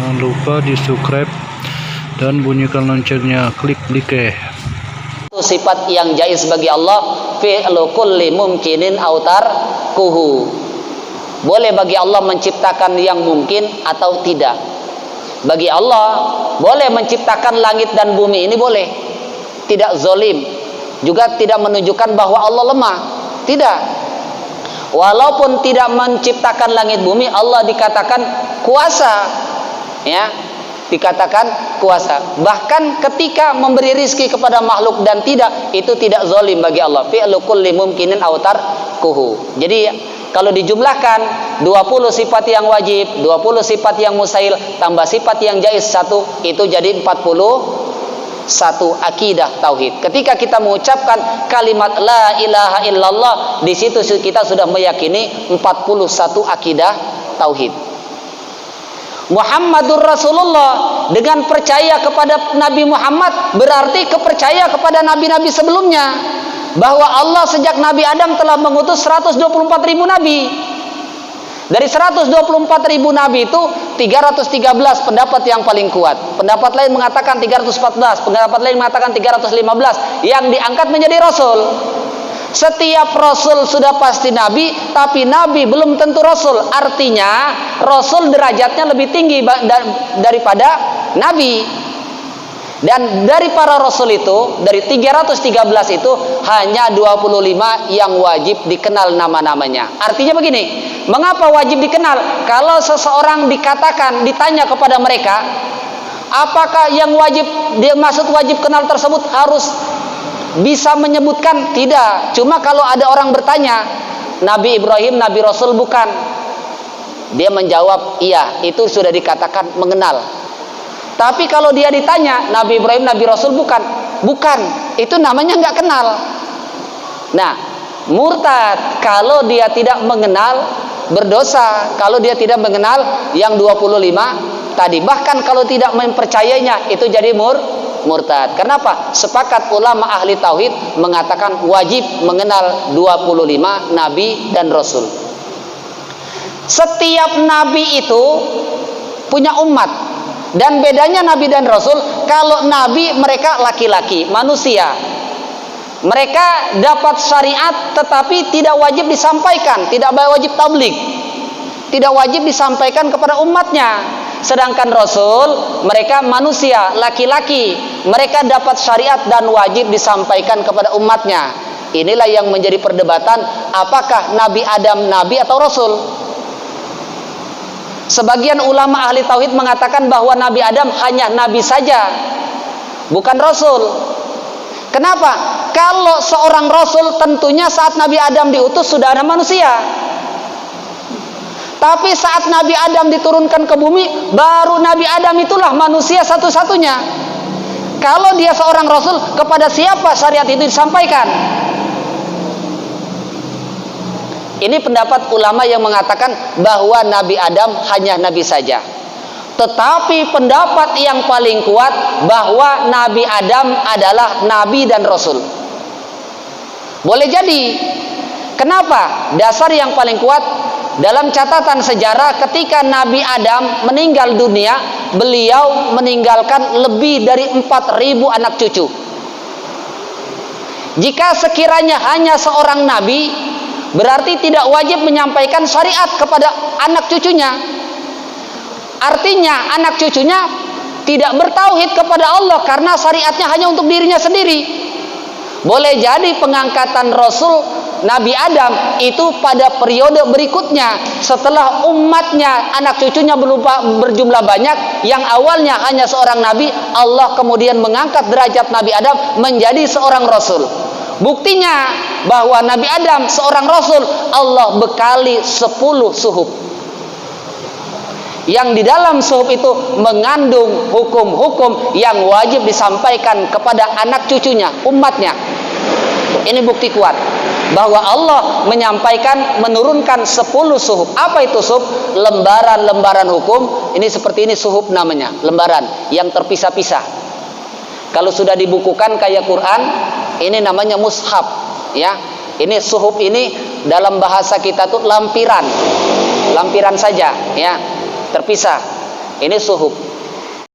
Jangan lupa di subscribe dan bunyikan loncengnya. Klik like. Sifat yang jaiz bagi Allah, fi'lu kulli mumkinin autar kuhu. Boleh bagi Allah menciptakan yang mungkin atau tidak. Bagi Allah boleh menciptakan langit dan bumi, ini boleh. Tidak zolim, juga tidak menunjukkan bahwa Allah lemah. Tidak. Walaupun tidak menciptakan langit bumi, Allah dikatakan kuasa, ya, dikatakan kuasa. Bahkan ketika memberi rizki kepada makhluk dan tidak, itu tidak zalim bagi Allah. Fi'lu kulli mumkinin autar kuhu. Jadi kalau dijumlahkan 20 sifat yang wajib, 20 sifat yang mustahil, tambah sifat yang jaiz 1, itu jadi 41 akidah tauhid. Ketika kita mengucapkan kalimat la ilaha illallah, di situ kita sudah meyakini 41 akidah tauhid. Muhammadur Rasulullah, dengan percaya kepada Nabi Muhammad berarti kepercaya kepada nabi-nabi sebelumnya, bahwa Allah sejak Nabi Adam telah mengutus 124.000 nabi. Dari 124.000 nabi itu 313 pendapat yang paling kuat. Pendapat lain mengatakan 314, pendapat lain mengatakan 315 yang diangkat menjadi rasul. Setiap rasul sudah pasti nabi, tapi nabi belum tentu rasul. Artinya rasul derajatnya lebih tinggi daripada nabi. Dan dari para rasul itu, dari 313 itu hanya 25 yang wajib dikenal nama-namanya. Artinya begini, mengapa wajib dikenal? Kalau seseorang ditanya kepada mereka, apakah yang wajib, dia maksud wajib kenal tersebut harus bisa menyebutkan? Tidak. Cuma kalau ada orang bertanya, Nabi Ibrahim Nabi Rasul bukan? Dia menjawab, iya, itu sudah dikatakan mengenal. Tapi kalau dia ditanya, Nabi Ibrahim Nabi Rasul bukan? Bukan. Itu namanya nggak kenal. Nah, murtad kalau dia tidak mengenal, berdosa kalau dia tidak mengenal yang 25 tadi. Bahkan kalau tidak mempercayainya, itu jadi murtad. Kenapa? Sepakat ulama ahli tauhid mengatakan wajib mengenal 25 nabi dan rasul. Setiap nabi itu punya umat. Dan bedanya nabi dan rasul, kalau nabi mereka laki-laki, manusia. Mereka dapat syariat tetapi tidak wajib disampaikan, tidak wajib tabligh. Tidak wajib disampaikan kepada umatnya. Sedangkan rasul, mereka manusia, laki-laki. Mereka dapat syariat dan wajib disampaikan kepada umatnya. Inilah yang menjadi perdebatan, apakah Nabi Adam nabi atau rasul? Sebagian ulama ahli tauhid mengatakan bahwa Nabi Adam hanya nabi saja, bukan rasul. Kenapa? Kalau seorang rasul tentunya saat Nabi Adam diutus sudah ada manusia. Tapi saat Nabi Adam diturunkan ke bumi, baru Nabi Adam itulah manusia satu-satunya. Kalau dia seorang rasul, kepada siapa syariat itu disampaikan? Ini pendapat ulama yang mengatakan bahwa Nabi Adam hanya nabi saja. Tetapi pendapat yang paling kuat bahwa Nabi Adam adalah nabi dan rasul. Boleh jadi. Kenapa? Dasar yang paling kuat, dalam catatan sejarah ketika Nabi Adam meninggal dunia, beliau meninggalkan lebih dari 4.000 anak cucu. Jika sekiranya hanya seorang nabi, berarti tidak wajib menyampaikan syariat kepada anak cucunya. Artinya anak cucunya tidak bertauhid kepada Allah karena syariatnya hanya untuk dirinya sendiri. Boleh jadi pengangkatan Rasul Nabi Adam itu pada periode berikutnya, setelah umatnya, anak cucunya berjumlah banyak, yang awalnya hanya seorang nabi, Allah kemudian mengangkat derajat Nabi Adam menjadi seorang Rasul. Buktinya bahwa Nabi Adam seorang rasul, Allah bekali 10 suhuf. Yang di dalam suhuf itu mengandung hukum-hukum yang wajib disampaikan kepada anak cucunya, umatnya. Ini bukti kuat bahwa Allah menurunkan 10 suhuf. Apa itu suhuf? Lembaran-lembaran hukum. Ini seperti ini suhuf namanya, lembaran yang terpisah-pisah. Kalau sudah dibukukan kayak Quran, ini namanya mushaf, ya. Ini suhuf ini dalam bahasa kita tuh lampiran saja, ya, terpisah. Ini suhub.